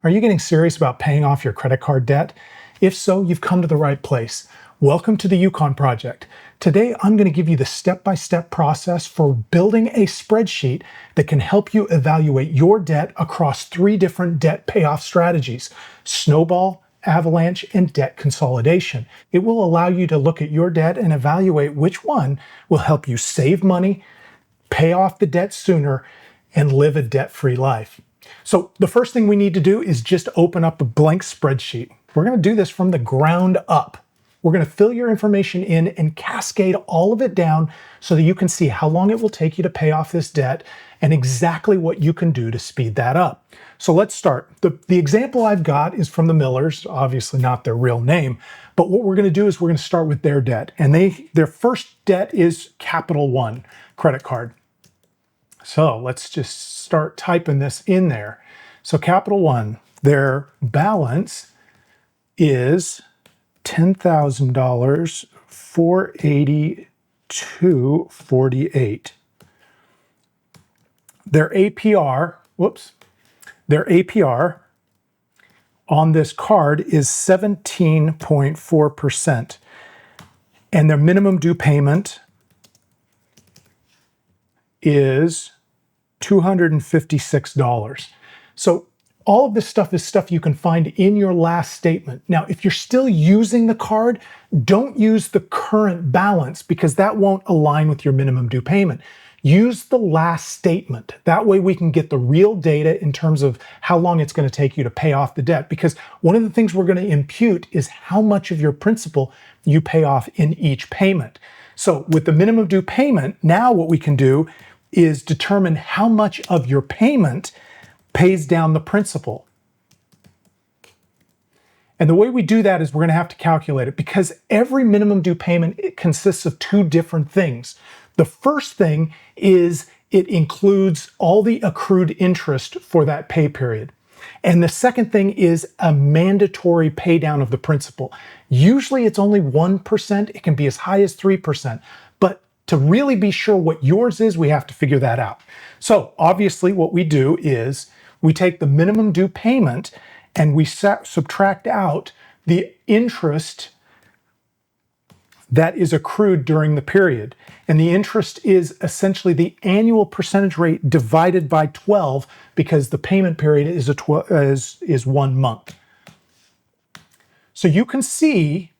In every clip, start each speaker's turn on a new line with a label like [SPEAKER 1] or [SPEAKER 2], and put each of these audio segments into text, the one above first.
[SPEAKER 1] Are you getting serious about paying off your credit card debt? If so, you've come to the right place. Welcome to the Yukon project. Today, I'm going to give you the step-by-step process for building a spreadsheet that can help you evaluate your debt across 3 different debt payoff strategies: Snowball, Avalanche, and debt consolidation. It will allow you to look at your debt and evaluate which one will help you save money, pay off the debt sooner, and live a debt-free life. So the first thing we need to do is just open up a blank spreadsheet. We're going to do this from the ground up. We're going to fill your information in and cascade all of it down so that you can see how long it will take you to pay off this debt and exactly what you can do to speed that up. So let's start. The example I've got is from the Millers, obviously not their real name, but what we're going to do is we're going to start with their debt. And their first debt is Capital One credit card. So let's just start typing this in there. So Capital One, their balance is $10,000, $482.48. Their APR on this card is 17.4%. And their minimum due payment is $256. So all of this stuff is stuff you can find in your last statement. Now, if you're still using the card, don't use the current balance because that won't align with your minimum due payment. Use the last statement. That way we can get the real data in terms of how long it's going to take you to pay off the debt, because one of the things we're going to impute is how much of your principal you pay off in each payment. So with the minimum due payment, now what we can do is determine how much of your payment pays down the principal. And the way we do that is we're going to have to calculate it, because every minimum due payment consists of 2 different things. The first thing is it includes all the accrued interest for that pay period. And the second thing is a mandatory pay down of the principal. Usually it's only 1%. It can be as high as 3%. But to really be sure what yours is, we have to figure that out. So obviously what we do is we take the minimum due payment and we subtract out the interest that is accrued during the period. And the interest is essentially the annual percentage rate divided by 12, because the payment period is 1 month. So you can see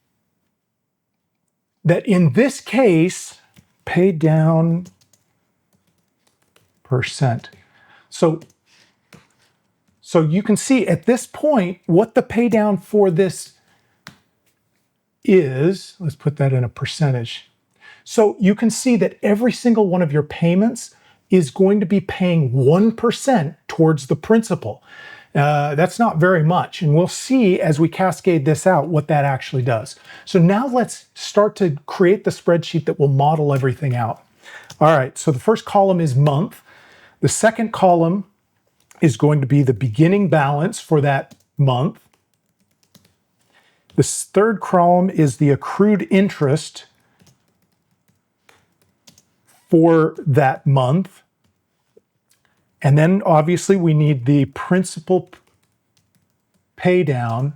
[SPEAKER 1] that in this case, pay down percent. So you can see at this point what the pay down for this is. Let's put that in a percentage. So you can see that every single one of your payments is going to be paying 1% towards the principal. That's not very much, and we'll see as we cascade this out what that actually does. So now let's start to create the spreadsheet that will model everything out. All right, so the first column is month. The second column is going to be the beginning balance for that month. The third column is the accrued interest for that month. And then obviously we need the principal pay down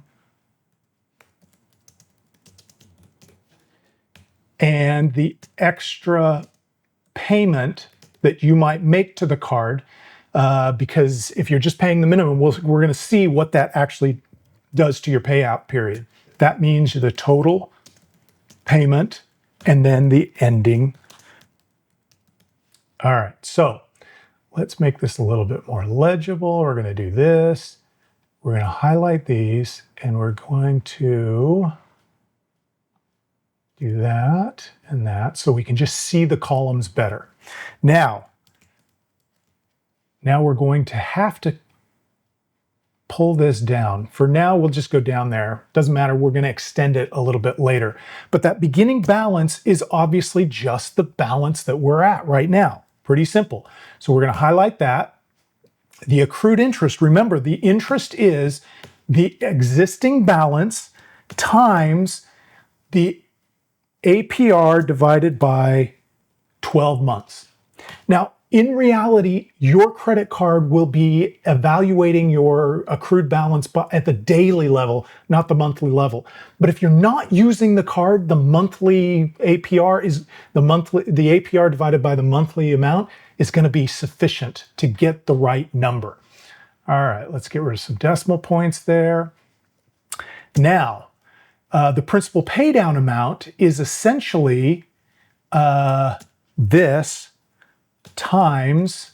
[SPEAKER 1] and the extra payment that you might make to the card, because if you're just paying the minimum, we're going to see what that actually does to your payout period. That means the total payment and then the ending. All right, so let's make this a little bit more legible. We're going to do this. We're going to highlight these, and we're going to do that and that so we can just see the columns better. Now we're going to have to pull this down. For now, we'll just go down there. Doesn't matter, we're going to extend it a little bit later. But that beginning balance is obviously just the balance that we're at right now. Pretty simple. So we're going to highlight that. The accrued interest, remember, the interest is the existing balance times the APR divided by 12 months. Now, In reality, your credit card will be evaluating your accrued balance at the daily level, not the monthly level. But if you're not using the card, the monthly APR is the APR divided by the monthly amount is going to be sufficient to get the right number. All right, let's get rid of some decimal points there. Now, the principal paydown amount is essentially this times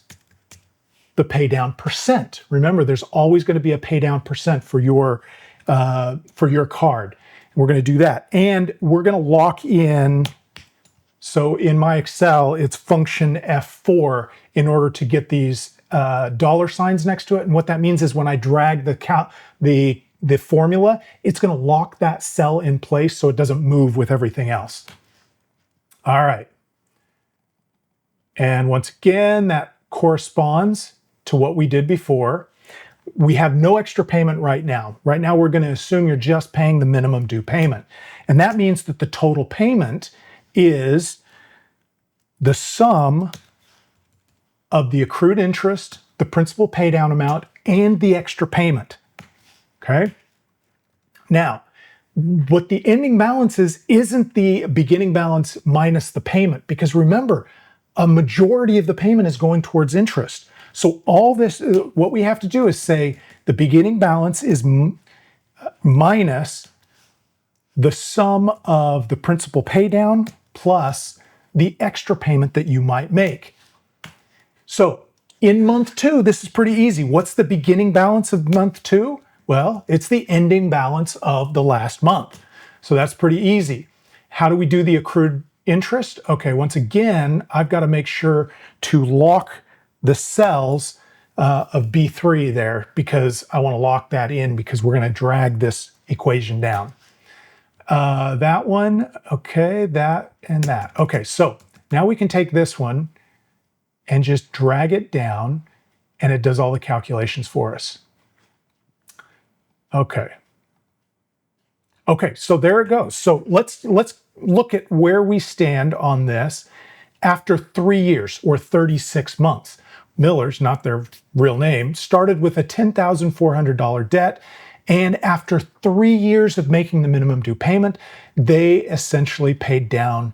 [SPEAKER 1] the paydown percent. Remember, there's always going to be a paydown percent for your card. We're going to do that, and we're going to lock in. So in my Excel, it's function F4 in order to get these dollar signs next to it. And what that means is when I drag the formula, it's going to lock that cell in place so it doesn't move with everything else. All right. And once again, that corresponds to what we did before. We have no extra payment right now. Right now, we're going to assume you're just paying the minimum due payment. And that means that the total payment is the sum of the accrued interest, the principal paydown amount, and the extra payment. Okay? Now, what the ending balance is isn't the beginning balance minus the payment, because remember, a majority of the payment is going towards interest. So all this, what we have to do is say the beginning balance is minus the sum of the principal paydown plus the extra payment that you might make. So in month 2, this is pretty easy. What's the beginning balance of month 2? Well, it's the ending balance of the last month. So that's pretty easy. How do we do the accrued interest? Okay, once again, I've got to make sure to lock the cells of B3 there, because I want to lock that in because we're going to drag this equation down. That one, okay, that and that. Okay, so now we can take this one and just drag it down, and it does all the calculations for us. Okay. Okay, so there it goes. So let's look at where we stand on this after 3 years or 36 months. Miller's, not their real name, started with a $10,400 debt, and after 3 years of making the minimum due payment, they essentially paid down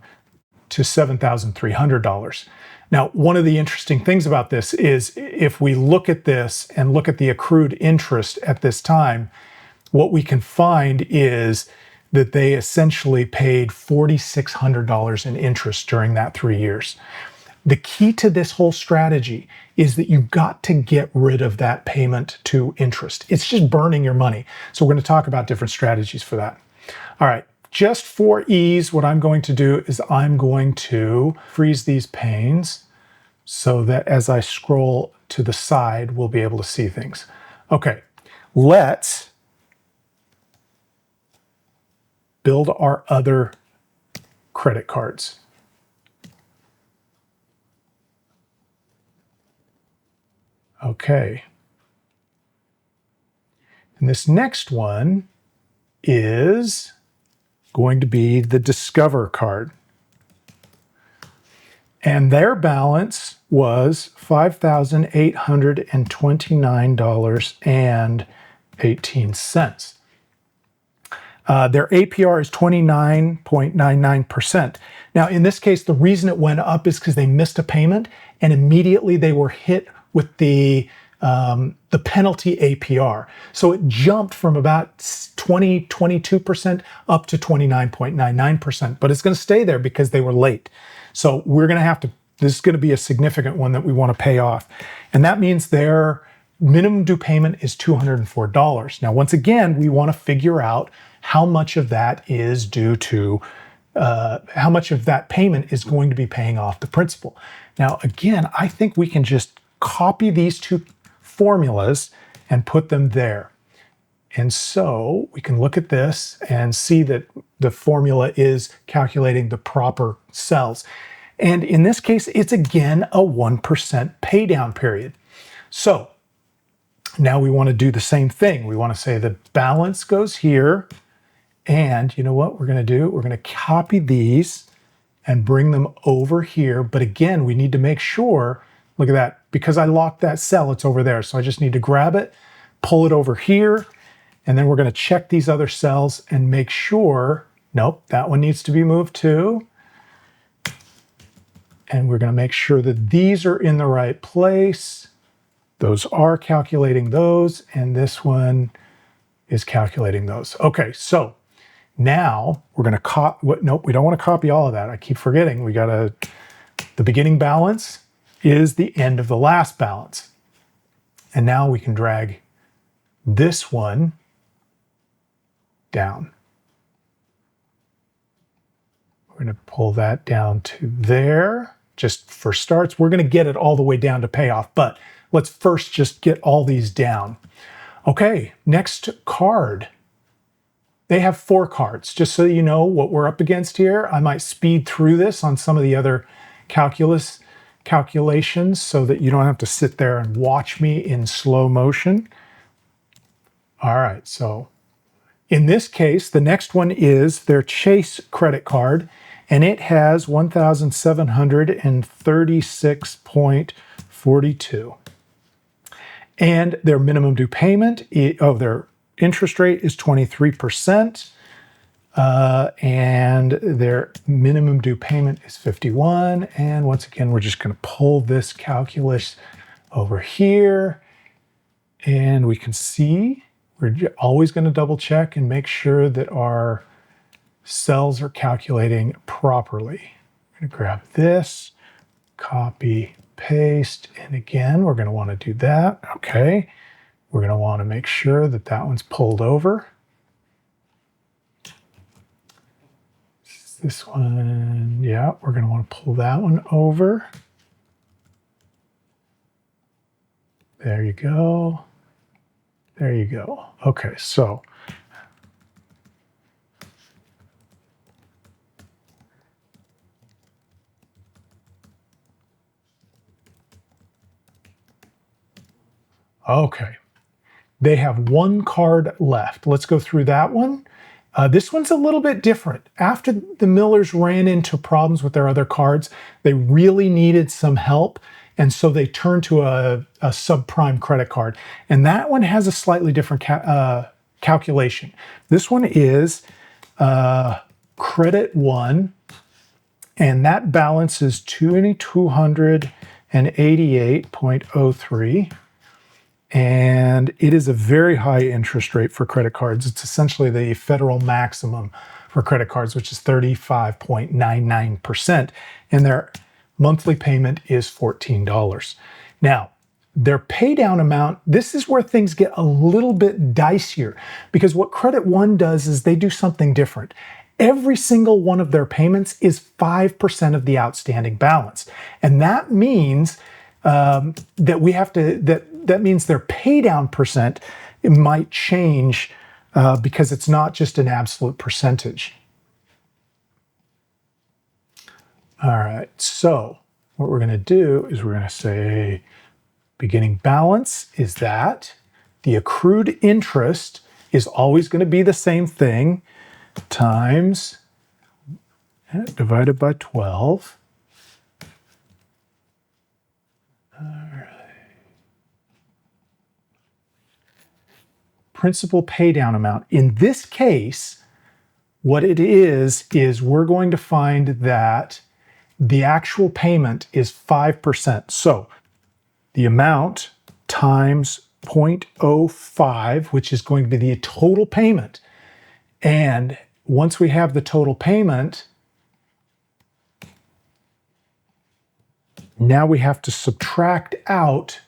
[SPEAKER 1] to $7,300. Now, one of the interesting things about this is if we look at this and look at the accrued interest at this time, what we can find is that they essentially paid $4,600 in interest during that 3 years. The key to this whole strategy is that you've got to get rid of that payment to interest. It's just burning your money. So we're going to talk about different strategies for that. All right, just for ease, what I'm going to do is I'm going to freeze these panes so that as I scroll to the side, we'll be able to see things. Okay, let's build our other credit cards. Okay. And this next one is going to be the Discover card. And their balance was $5,829.18. Their APR is 29.99%. Now, in this case, the reason it went up is because they missed a payment, and immediately they were hit with the penalty APR. So it jumped from about 22% up to 29.99%, but it's going to stay there because they were late. So we're going to have to, this is going to be a significant one that we want to pay off. And that means their minimum due payment is $204. Now, once again, we want to figure out how much of that is due to, how much of that payment is going to be paying off the principal. Now, again, I think we can just copy these two formulas and put them there. And so we can look at this and see that the formula is calculating the proper cells. And in this case, it's again a 1% pay down period. So now we want to do the same thing. We want to say the balance goes here. And you know what we're going to do? We're going to copy these and bring them over here. But again, we need to make sure look at that. Because I locked that cell, it's over there. So I just need to grab it, pull it over here, and then we're going to check these other cells and make sure, nope, that one needs to be moved too. And we're going to make sure that these are in the right place. Those are calculating those, and this one is calculating those. Okay, so now we're going to copy, nope, we don't want to copy all of that. I keep forgetting. We got to, the beginning balance is the end of the last balance. And now we can drag this one down. We're going to pull that down to there. Just for starts, we're going to get it all the way down to payoff, but let's first just get all these down. Okay, next card. They have 4 cards. Just so you know what we're up against here, I might speed through this on some of the other calculations so that you don't have to sit there and watch me in slow motion. All right, so in this case, the next one is their Chase credit card, and it has 1,736.42. And their minimum due payment, their interest rate is 23%, and their minimum due payment is 51. And once again, we're just going to pull this calculus over here, and we can see we're always going to double check and make sure that our cells are calculating properly. I'm going to grab this, copy, paste, and again, we're going to want to do that. Okay. We're going to want to make sure that that one's pulled over. This one, yeah, we're going to want to pull that one over. There you go. There you go. Okay, so okay. They have 1 card left. Let's go through that one. This one's a little bit different. After the Millers ran into problems with their other cards, they really needed some help, and so they turned to a subprime credit card. And that one has a slightly different calculation. This one is credit 1, and that balance is 2,288.03. And it is a very high interest rate for credit cards. It's essentially the federal maximum for credit cards, which is 35.99%. And their monthly payment is $14. Now, their pay down amount, this is where things get a little bit dicier, because what Credit One does is they do something different. Every single one of their payments is 5% of the outstanding balance. And that means that means their pay down percent, it might change because it's not just an absolute percentage. All right, so what we're going to do is we're going to say beginning balance is that. The accrued interest is always going to be the same thing, times divided by 12. All right. Principal pay down amount. In this case, what it is we're going to find that the actual payment is 5%. So the amount times 0.05, which is going to be the total payment. And once we have the total payment, now we have to subtract out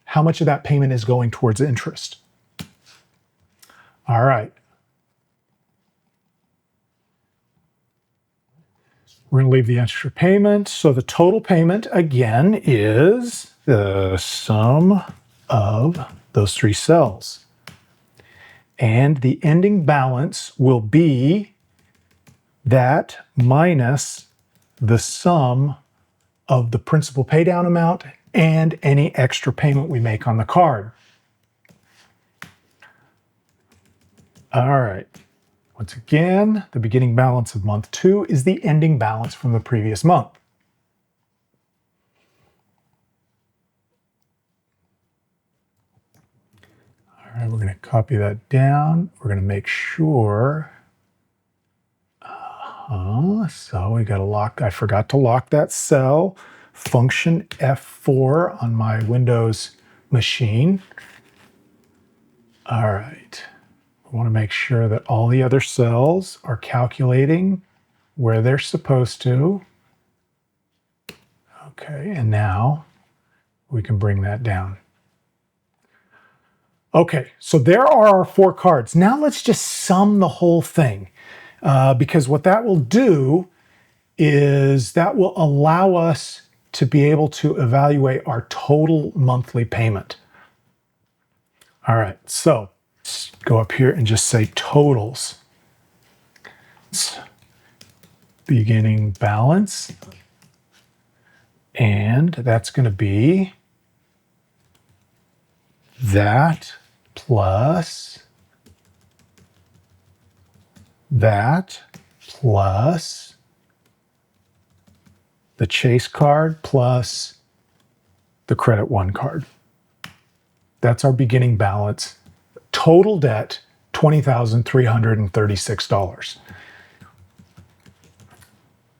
[SPEAKER 1] how much of that payment is going towards interest. All right. We're going to leave the extra payment. So the total payment, again, is the sum of those 3 cells. And the ending balance will be that minus the sum of the principal paydown amount and any extra payment we make on the card. All right. Once again, the beginning balance of month 2 is the ending balance from the previous month. copy that down. We're going to make sure. So we got to lock, I forgot to lock that cell. Function F4 on my Windows machine. All right. I want to make sure that all the other cells are calculating where they're supposed to. Okay, and now we can bring that down. Okay, so there are our 4 cards. Now let's just sum the whole thing, because what that will do is that will allow us to be able to evaluate our total monthly payment. All right, so let's go up here and just say totals. Beginning balance, and that's going to be that plus that plus the Chase card plus the Credit One card. That's our beginning balance. Total debt, $20,336.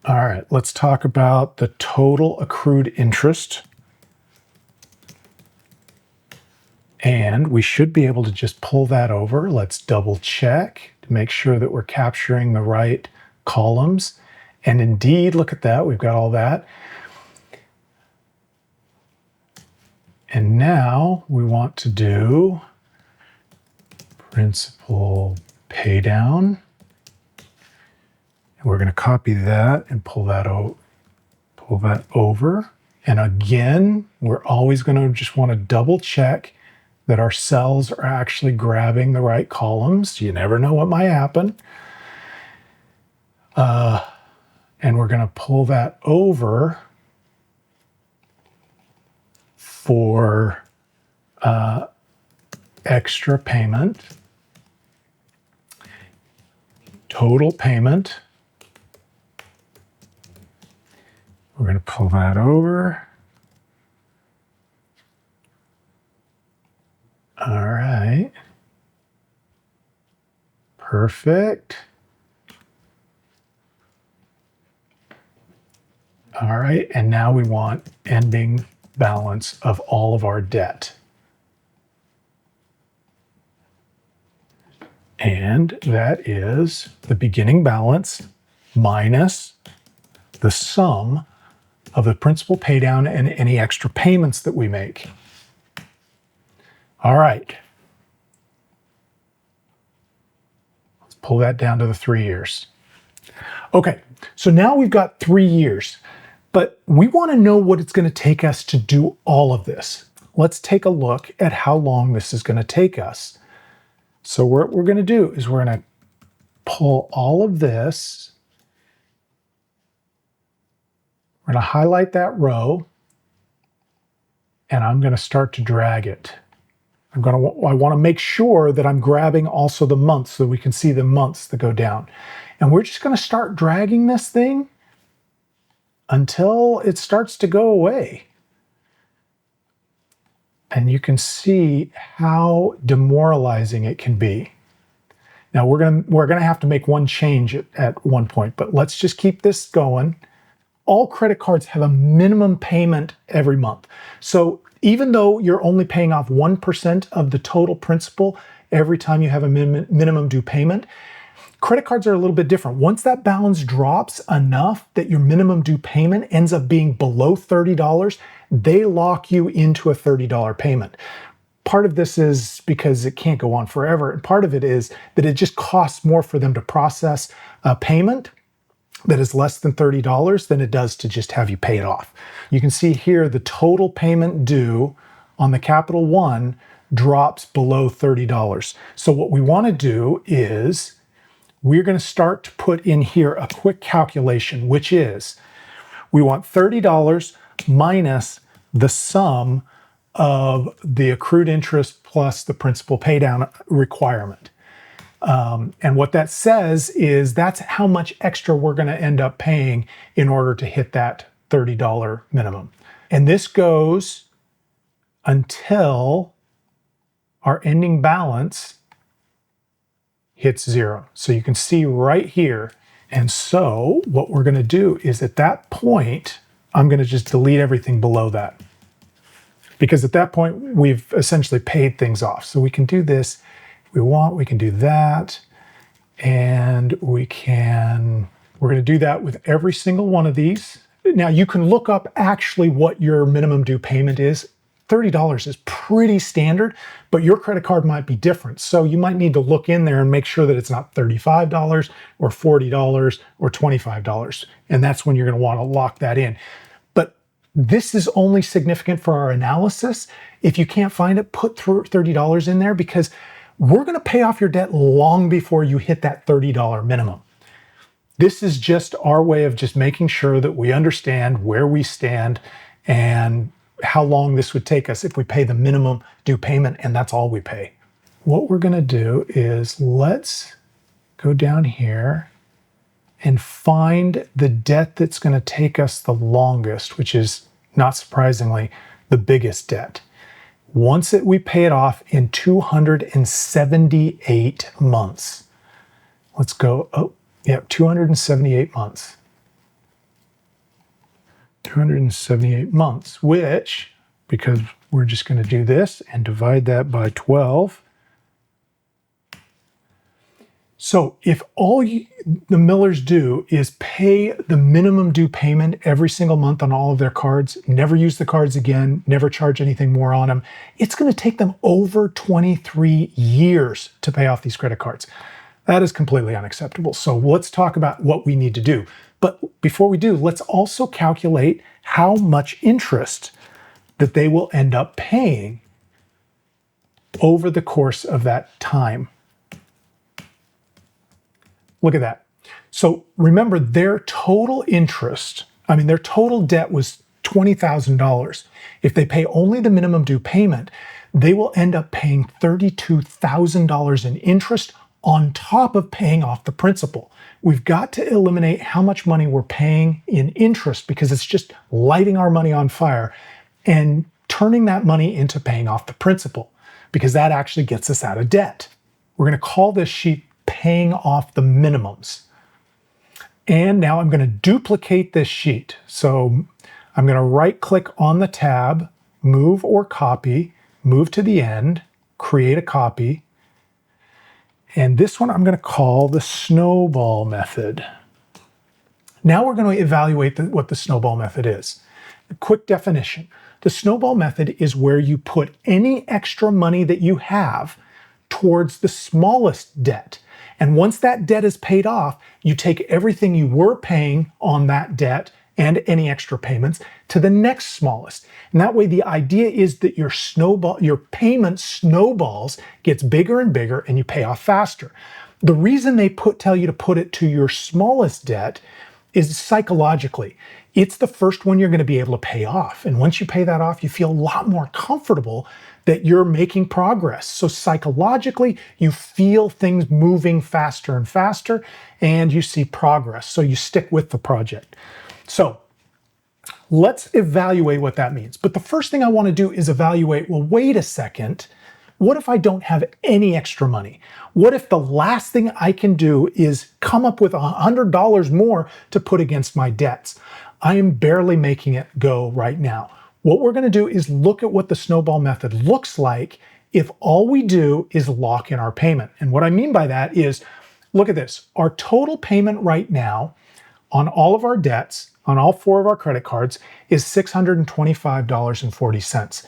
[SPEAKER 1] All right, let's talk about the total accrued interest. And we should be able to just pull that over. Let's double check to make sure that we're capturing the right columns. And indeed, look at that, we've got all that. And now we want to do principal pay down. And we're going to copy that and pull that over. And again, we're always going to just want to double check that our cells are actually grabbing the right columns. You never know what might happen. And we're going to pull that over for extra payment, total payment. We're going to pull that over. All right. Perfect. All right, and now we want ending balance of all of our debt. And that is the beginning balance minus the sum of the principal paydown and any extra payments that we make. All right. Let's pull that down to the 3 years. Okay, so now we've got 3 years, but we want to know what it's going to take us to do all of this. Let's take a look at how long this is going to take us. So what we're going to do is we're going to pull all of this. We're going to highlight that row, and I'm going to start to drag it. I want to make sure that I'm grabbing also the months so we can see the months that go down. And we're just going to start dragging this thing until it starts to go away. And you can see how demoralizing it can be. Now we're gonna have to make one change at one point, but let's just keep this going. All credit cards have a minimum payment every month. So even though you're only paying off 1% of the total principal every time you have a minimum due payment, credit cards are a little bit different. Once that balance drops enough that your minimum due payment ends up being below $30, they lock you into a $30 payment. Part of this is because it can't go on forever, and part of it is that it just costs more for them to process a payment that is less than $30 than it does to just have you pay it off. You can see here the total payment due on the Capital One drops below $30. So what we want to do is we're going to start to put in here a quick calculation, which is we want $30 minus the sum of the accrued interest plus the principal paydown requirement. And what that says is that's how much extra we're going to end up paying in order to hit that $30 minimum. And this goes until our ending balance hits 0. So you can see right here. And so what we're going to do is at that point, I'm going to just delete everything below that. Because at that point, we've essentially paid things off. So we can do this if we want, we can do that. And we're going to do that with every single one of these. Now you can look up actually what your minimum due payment is. $30 is pretty standard, but your credit card might be different. So you might need to look in there and make sure that it's not $35 or $40 or $25. And that's when you're going to want to lock that in. But this is only significant for our analysis. If you can't find it, put $30 in there because we're going to pay off your debt long before you hit that $30 minimum. This is just our way of just making sure that we understand where we stand and how long this would take us if we pay the minimum due payment and that's all we pay. What we're going to do is let's go down here and find the debt that's going to take us the longest, which is not surprisingly the biggest debt. Once we pay it off in 278 months. Let's go, 278 months. 278 months, which, because we're just going to do this and divide that by 12. So if all the Millers do is pay the minimum due payment every single month on all of their cards, never use the cards again, never charge anything more on them, it's going to take them over 23 years to pay off these credit cards. That is completely unacceptable. So let's talk about what we need to do. But before we do, let's also calculate how much interest that they will end up paying over the course of that time. Look at that. So remember, their total interest, their total debt was $20,000. If they pay only the minimum due payment, they will end up paying $32,000 in interest on top of paying off the principal. We've got to eliminate how much money we're paying in interest because it's just lighting our money on fire and turning that money into paying off the principal because that actually gets us out of debt. We're going to call this sheet paying off the minimums. And now I'm going to duplicate this sheet. So I'm going to right click on the tab, move or copy, move to the end, create a copy. And this one I'm going to call the Snowball Method. Now we're going to evaluate what the Snowball Method is. A quick definition. The Snowball Method is where you put any extra money that you have towards the smallest debt. And once that debt is paid off, you take everything you were paying on that debt and any extra payments to the next smallest. And that way the idea is that your payment snowballs, gets bigger and bigger, and you pay off faster. The reason they tell you to put it to your smallest debt is psychologically. It's the first one you're going to be able to pay off. And once you pay that off, you feel a lot more comfortable that you're making progress. So psychologically, you feel things moving faster and faster, and you see progress. So you stick with the project. So let's evaluate what that means. But the first thing I want to do is evaluate, well, wait a second. What if I don't have any extra money? What if the last thing I can do is come up with $100 more to put against my debts? I am barely making it go right now. What we're going to do is look at what the Snowball Method looks like if all we do is lock in our payment. And what I mean by that is, look at this. Our total payment right now on all of our debts, on all 4 of our credit cards, is $625.40.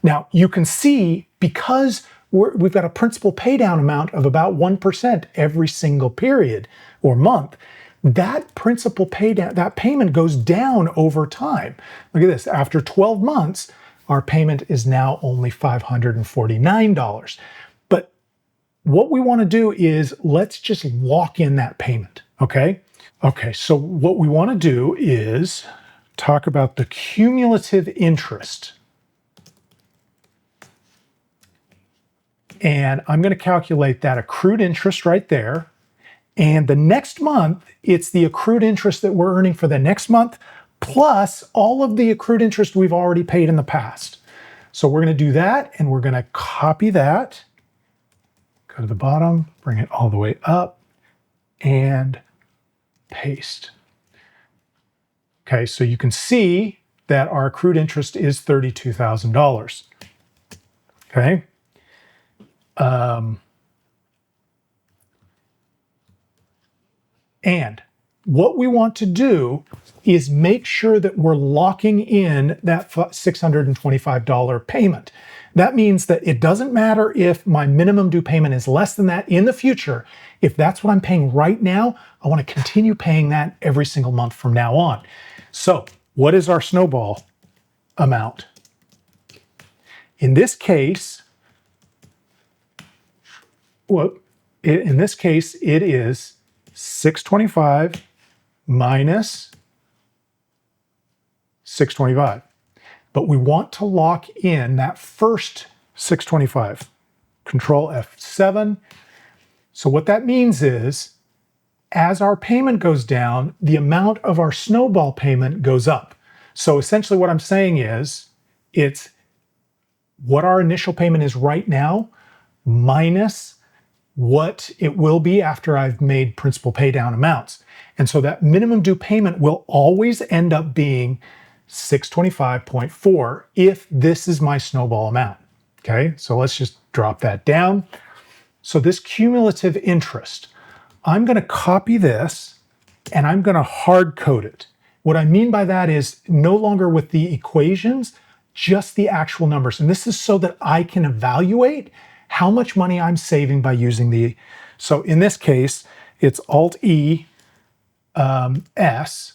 [SPEAKER 1] Now, you can see because we've got a principal paydown amount of about 1% every single period or month, that principal paydown, that payment goes down over time. Look at this. After 12 months, our payment is now only $549. But what we want to do is let's just lock in that payment, okay? Okay, so what we want to do is talk about the cumulative interest. And I'm going to calculate that accrued interest right there. And the next month, it's the accrued interest that we're earning for the next month, plus all of the accrued interest we've already paid in the past. So we're going to do that, and we're going to copy that, go to the bottom, bring it all the way up, and paste. Okay, so you can see that our accrued interest is $32,000. Okay. And what we want to do is make sure that we're locking in that $625 payment. That means that it doesn't matter if my minimum due payment is less than that in the future. If that's what I'm paying right now, I want to continue paying that every single month from now on. So what is our snowball amount? In this case, it is 625 minus 625. But we want to lock in that first 625. Control F7. So what that means is, as our payment goes down, the amount of our snowball payment goes up. So essentially what I'm saying is, it's what our initial payment is right now minus what it will be after I've made principal pay down amounts. And so that minimum due payment will always end up being 625.4 if this is my snowball amount. Okay, so let's just drop that down. So this cumulative interest, I'm going to copy this and I'm going to hard code it. What I mean by that is no longer with the equations, just the actual numbers. And this is so that I can evaluate how much money I'm saving by using the, so in this case, it's Alt-E, S,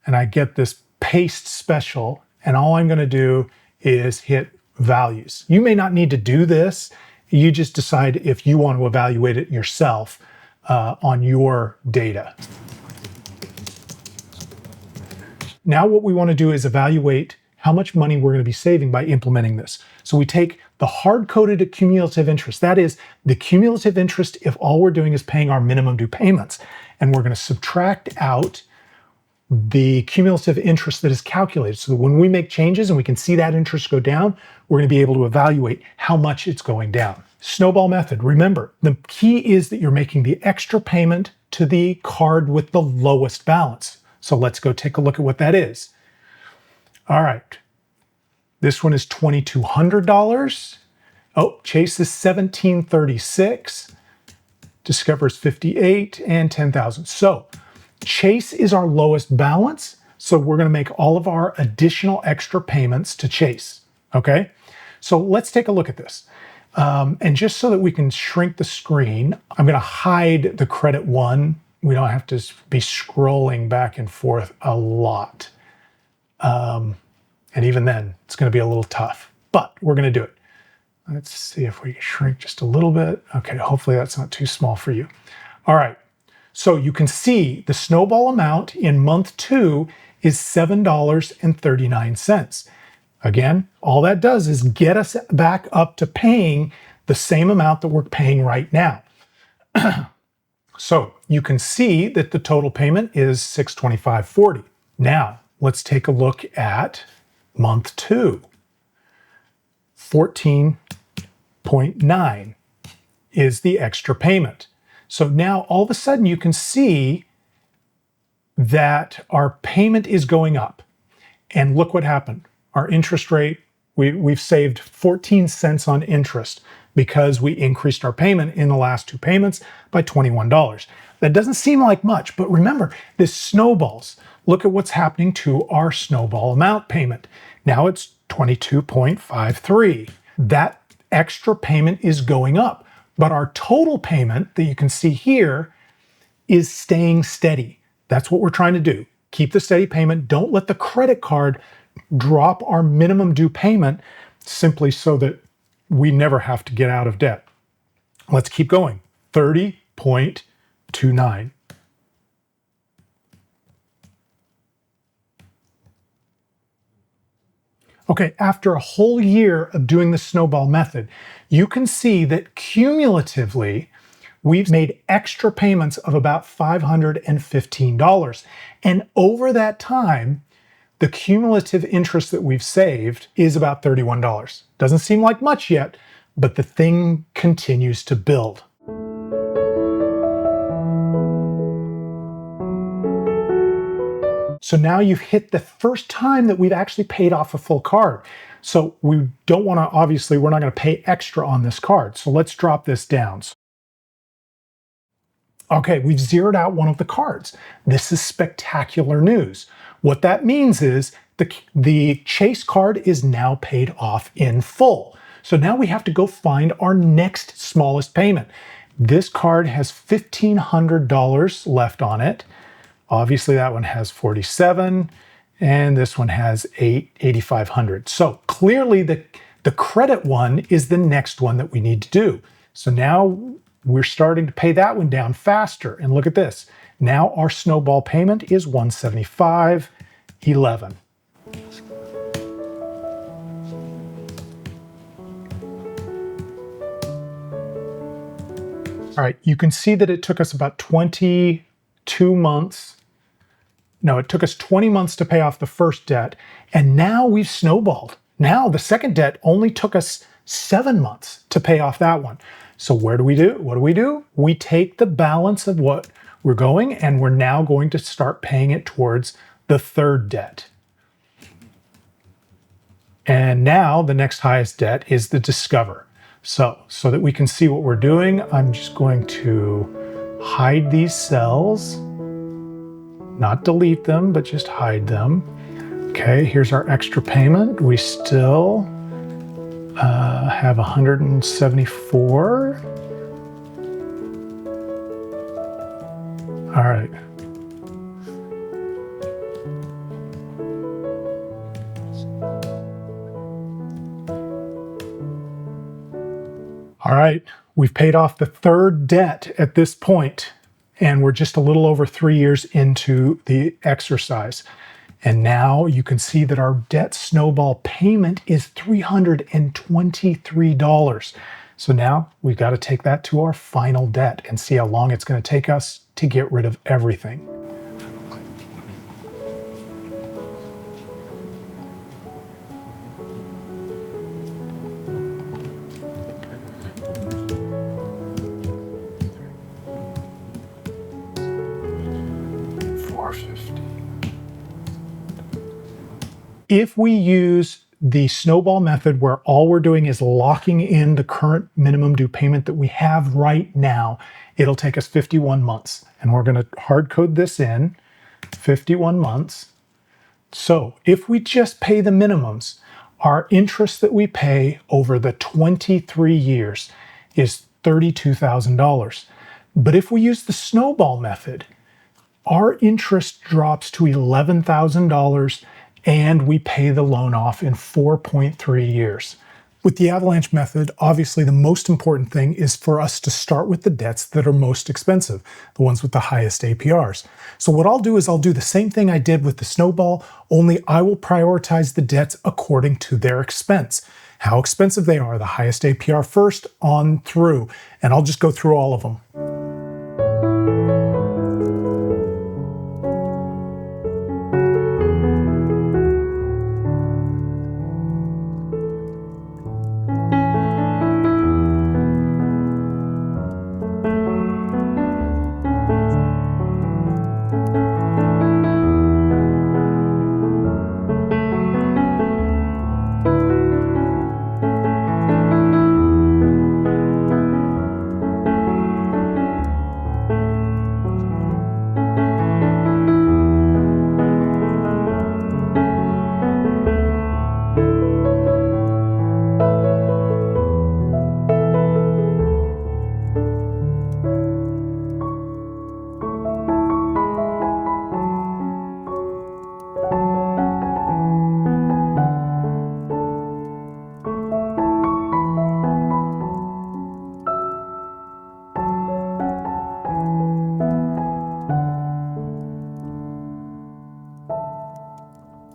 [SPEAKER 1] and I get this paste special, and all I'm going to do is hit values. You may not need to do this. You just decide if you want to evaluate it yourself on your data. Now what we want to do is evaluate how much money we're going to be saving by implementing this. So we take the hard-coded cumulative interest. That is the cumulative interest if all we're doing is paying our minimum due payments. And we're going to subtract out the cumulative interest that is calculated. So that when we make changes and we can see that interest go down, we're going to be able to evaluate how much it's going down. Snowball method. Remember, the key is that you're making the extra payment to the card with the lowest balance. So let's go take a look at what that is. All right. This one is $2,200. Oh, Chase is $1,736. Discover's $58 and $10,000. So Chase is our lowest balance. So we're going to make all of our additional extra payments to Chase. Okay. So let's take a look at this. And just so that we can shrink the screen, I'm going to hide the credit one. We don't have to be scrolling back and forth a lot. And even then, it's going to be a little tough, but we're going to do it. Let's see if we can shrink just a little bit. Okay, hopefully that's not too small for you. All right, so you can see the snowball amount in month 2 is $7.39. Again, all that does is get us back up to paying the same amount that we're paying right now. So you can see that the total payment is $625.40. Now, let's take a look at month 2. 14.9 is the extra payment. So now all of a sudden you can see that our payment is going up. And look what happened. Our interest rate, we've saved 14 cents on interest because we increased our payment in the last 2 payments by $21. That doesn't seem like much, but remember, this snowballs. Look at what's happening to our snowball amount payment. Now it's 22.53. That extra payment is going up, but our total payment that you can see here is staying steady. That's what we're trying to do. Keep the steady payment. Don't let the credit card drop our minimum due payment simply so that we never have to get out of debt. Let's keep going. 30.29. Okay, after a whole year of doing the snowball method, you can see that cumulatively, we've made extra payments of about $515. And over that time, the cumulative interest that we've saved is about $31. Doesn't seem like much yet, but the thing continues to build. So now you've hit the first time that we've actually paid off a full card. So we don't want to, obviously, we're not going to pay extra on this card. So let's drop this down. Okay, we've zeroed out one of the cards. This is spectacular news. What that means is the Chase card is now paid off in full. So now we have to go find our next smallest payment. This card has $1,500 left on it. Obviously that one has 47, and this one has 8,500. So clearly the credit one is the next one that we need to do. So now we're starting to pay that one down faster. And look at this. Now our snowball payment is $175.11. All right, you can see that it took us about 22 months. No, it took us 20 months to pay off the first debt, and now we've snowballed. Now the second debt only took us 7 months to pay off that one. So what do we do? We take the balance of what we're going, and we're now going to start paying it towards the third debt. And now the next highest debt is the Discover. So that we can see what we're doing, I'm just going to hide these cells. Not delete them, but just hide them. Okay, here's our extra payment. We still have 174. All right. All right, we've paid off the third debt at this point, and we're just a little over 3 years into the exercise. And now you can see that our debt snowball payment is $323. So now we've got to take that to our final debt and see how long it's going to take us to get rid of everything. If we use the snowball method where all we're doing is locking in the current minimum due payment that we have right now, it'll take us 51 months. And we're going to hard code this in, 51 months. So if we just pay the minimums, our interest that we pay over the 23 years is $32,000. But if we use the snowball method, our interest drops to $11,000 and we pay the loan off in 4.3 years. With the Avalanche method, obviously the most important thing is for us to start with the debts that are most expensive, the ones with the highest APRs. So what I'll do is I'll do the same thing I did with the snowball, only I will prioritize the debts according to their expense. How expensive they are, the highest APR first on through, and I'll just go through all of them.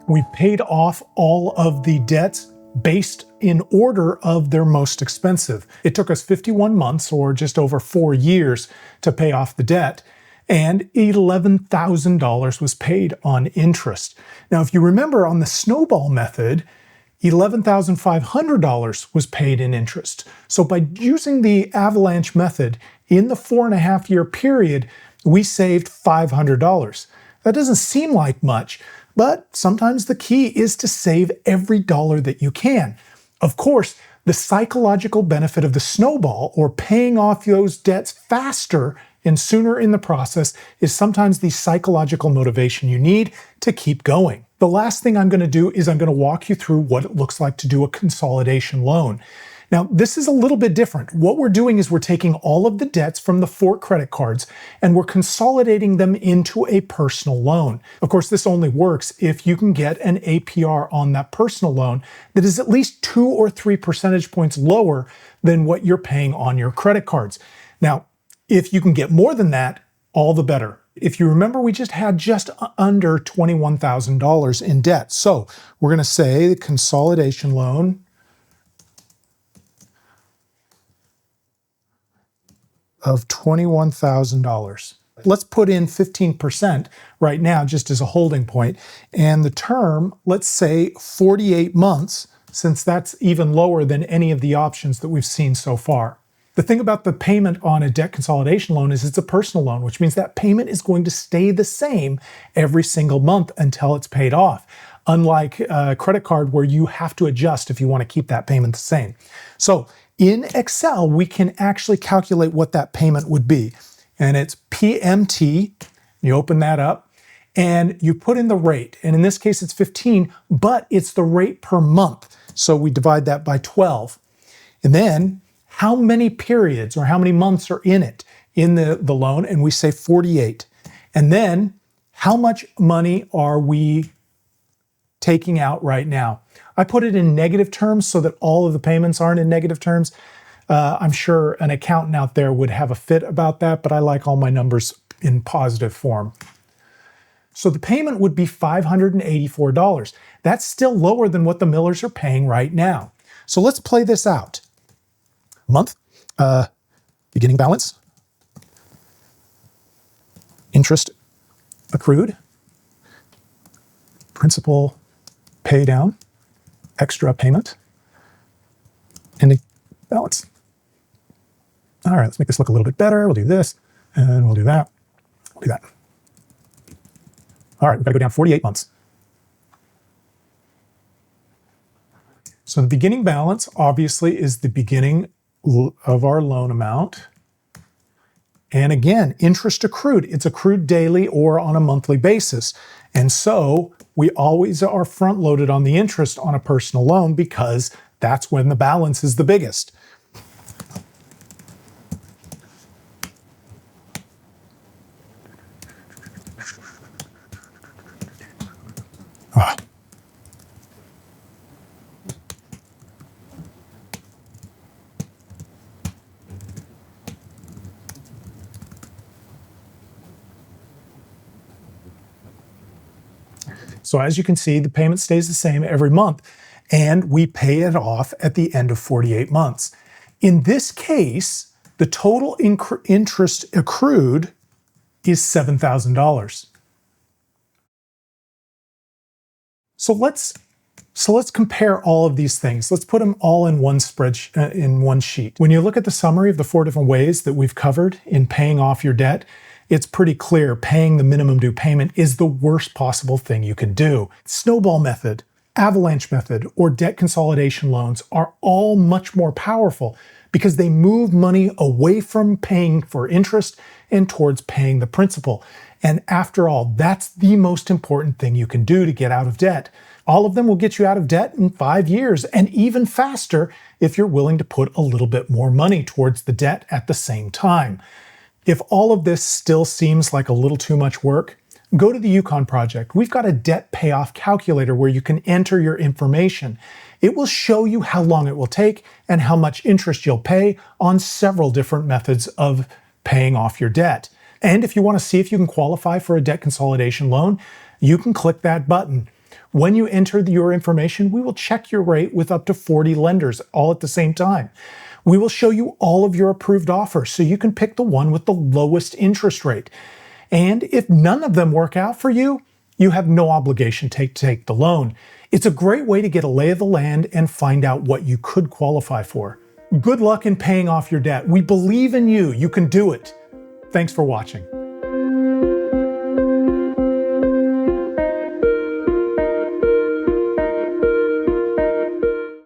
[SPEAKER 1] We paid off all of the debts based in order of their most expensive. It took us 51 months, or just over 4 years, to pay off the debt. and $11,000 was paid on interest. Now, if you remember on the Snowball Method, $11,500 was paid in interest. So by using the Avalanche Method in the 4.5-year period, we saved $500. That doesn't seem like much, but sometimes the key is to save every dollar that you can. Of course, the psychological benefit of the snowball, or paying off those debts faster and sooner in the process, is sometimes the psychological motivation you need to keep going. The last thing I'm going to do is I'm going to walk you through what it looks like to do a consolidation loan. Now, this is a little bit different. What we're doing is we're taking all of the debts from the 4 credit cards and we're consolidating them into a personal loan. Of course, this only works if you can get an APR on that personal loan that is at least 2 or 3 percentage points lower than what you're paying on your credit cards. Now, if you can get more than that, all the better. If you remember, we just had just under $21,000 in debt. So we're going to say the consolidation loan of $21,000. Let's put in 15% right now just as a holding point. And the term, let's say 48 months, since that's even lower than any of the options that we've seen so far. The thing about the payment on a debt consolidation loan is it's a personal loan, which means that payment is going to stay the same every single month until it's paid off. Unlike a credit card where you have to adjust if you want to keep that payment the same. So in Excel, we can actually calculate what that payment would be. And it's PMT, you open that up, and you put in the rate. And in this case, it's 15, but it's the rate per month. So we divide that by 12. And then how many periods or how many months are in it, in the loan, and we say 48. And then how much money are we taking out right now? I put it in negative terms so that all of the payments aren't in negative terms. I'm sure an accountant out there would have a fit about that, but I like all my numbers in positive form. So the payment would be $584. That's still lower than what the Millers are paying right now. So let's play this out. Month, beginning balance, interest accrued, principal pay down, extra payment, ending balance. All right, let's make this look a little bit better. We'll do this, and we'll do that. We'll do that. All right, we've got to go down 48 months. So the beginning balance, obviously, is the beginning of our loan amount. And again, interest accrued. It's accrued daily or on a monthly basis. And so we always are front-loaded on the interest on a personal loan because that's when the balance is the biggest. Ah. So as you can see, the payment stays the same every month, and we pay it off at the end of 48 months. In this case, the total interest accrued is $7,000. So let's compare all of these things. Let's put them all in one spreadsheet, in one sheet. When you look at the summary of the 4 different ways that we've covered in paying off your debt, it's pretty clear paying the minimum due payment is the worst possible thing you can do. Snowball Method, Avalanche Method, or debt consolidation loans are all much more powerful because they move money away from paying for interest and towards paying the principal. And after all, that's the most important thing you can do to get out of debt. All of them will get you out of debt in 5 years, and even faster if you're willing to put a little bit more money towards the debt at the same time. If all of this still seems like a little too much work, go to the Yukon project. We've got a debt payoff calculator where you can enter your information. It will show you how long it will take and how much interest you'll pay on several different methods of paying off your debt. And if you want to see if you can qualify for a debt consolidation loan, you can click that button. When you enter your information, we will check your rate with up to 40 lenders all at the same time. We will show you all of your approved offers so you can pick the one with the lowest interest rate. And if none of them work out for you, you have no obligation to take the loan. It's a great way to get a lay of the land and find out what you could qualify for. Good luck in paying off your debt. We believe in you. You can do it. Thanks for watching.